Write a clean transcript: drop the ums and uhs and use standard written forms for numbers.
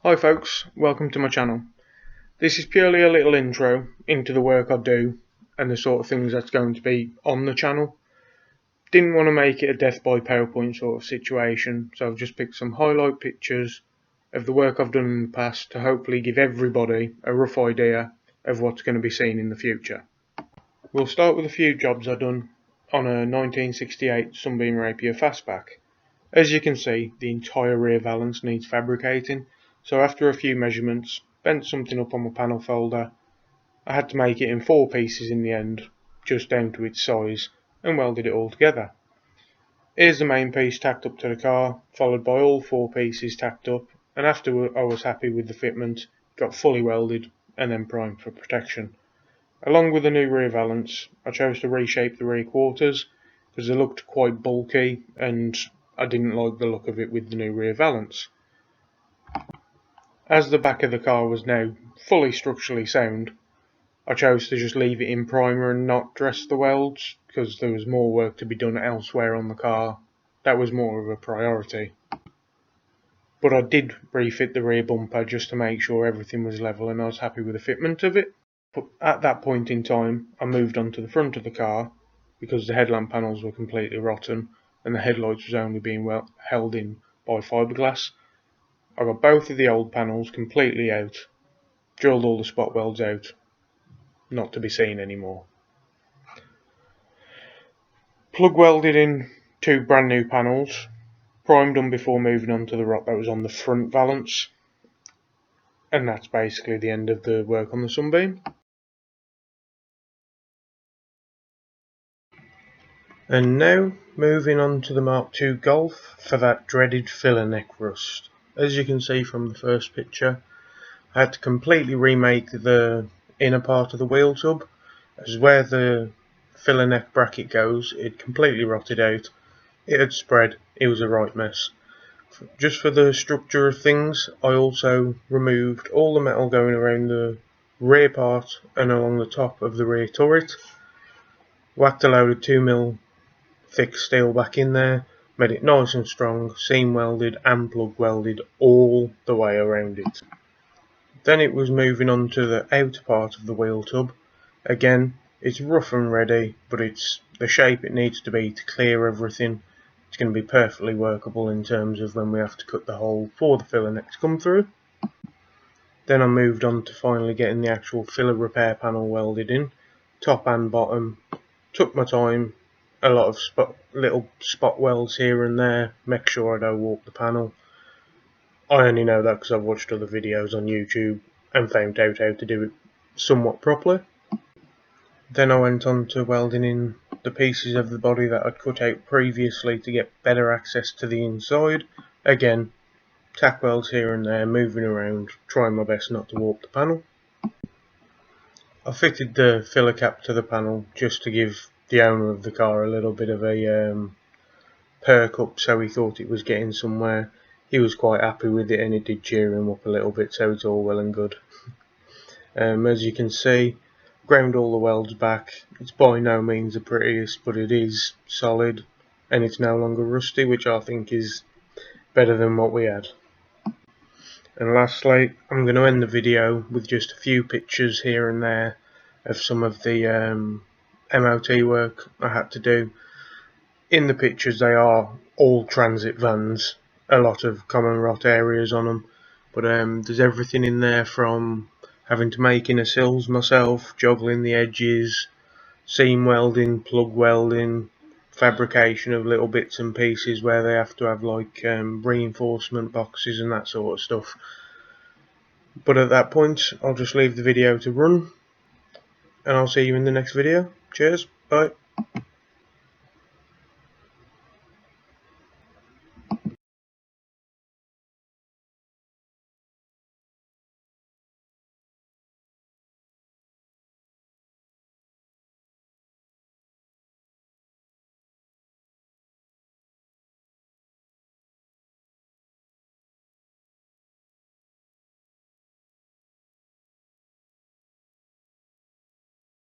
Hi folks, welcome to my channel. This is purely a little intro into the work I do and the sort of things that's going to be on the channel. Didn't want to make it a death by PowerPoint sort of situation, so I've just picked some highlight pictures of the work I've done in the past to hopefully give everybody a rough idea of what's going to be seen in the future. We'll start with a few jobs I've done on a 1968 Sunbeam Rapier fastback. As you can see, the entire rear valance needs fabricating, so after a few measurements, bent something up on my panel folder. I had to make it in 4 pieces in the end, just down to its size, and welded it all together. Here's the main piece tacked up to the car, followed by all 4 pieces tacked up, and after I was happy with the fitment, got fully welded and then primed for protection. Along with the new rear valance, I chose to reshape the rear quarters because they looked quite bulky and I didn't like the look of it with the new rear valance. As the back of the car was now fully structurally sound, I chose to just leave it in primer and not dress the welds because there was more work to be done elsewhere on the car. That was more of a priority. But I did refit the rear bumper just to make sure everything was level and I was happy with the fitment of it. But at that point in time, I moved on to the front of the car because the headlamp panels were completely rotten and the headlights was only being held in by fiberglass. I got both of the old panels completely out, drilled all the spot welds out, not to be seen anymore. Plug welded in 2 brand new panels, primed them before moving on to the rot that was on the front valance, and that's basically the end of the work on the Sunbeam. And now moving on to the Mark II Golf for that dreaded filler neck rust. As you can see from the first picture, I had to completely remake the inner part of the wheel tub, as where the filler neck bracket goes, it completely rotted out, it had spread, it was a right mess. Just for the structure of things, I also removed all the metal going around the rear part and along the top of the rear turret, whacked a load of 2mm thick steel back in there, made it nice and strong, seam welded and plug welded all the way around it. Then it was moving on to the outer part of the wheel tub. Again, it's rough and ready, but it's the shape it needs to be to clear everything. It's going to be perfectly workable in terms of when we have to cut the hole for the filler neck to come through. Then I moved on to finally getting the actual filler repair panel welded in, top and bottom. Took my time, a lot of little spot welds here and there, make sure I don't warp the panel. I only know that because I've watched other videos on YouTube and found out how to do it somewhat properly. Then I went on to welding in the pieces of the body that I'd cut out previously to get better access to the inside. Again, tack welds here and there, moving around, trying my best not to warp the panel. I fitted the filler cap to the panel just to give the owner of the car a little bit of a perk up, so he thought it was getting somewhere. He was quite happy with it and it did cheer him up a little bit, so it's all well and good. As you can see, ground all the welds back. It's by no means the prettiest, but it is solid and it's no longer rusty, which I think is better than what we had. And lastly, I'm going to end the video with just a few pictures here and there of some of the MOT work I had to do. In the pictures they are all transit vans, a lot of common rot areas on them, but there's everything in there from having to make inner sills myself, juggling the edges, seam welding, plug welding, fabrication of little bits and pieces where they have to have like reinforcement boxes and that sort of stuff. But at that point I'll just leave the video to run and I'll see you in the next video. Cheers, bye.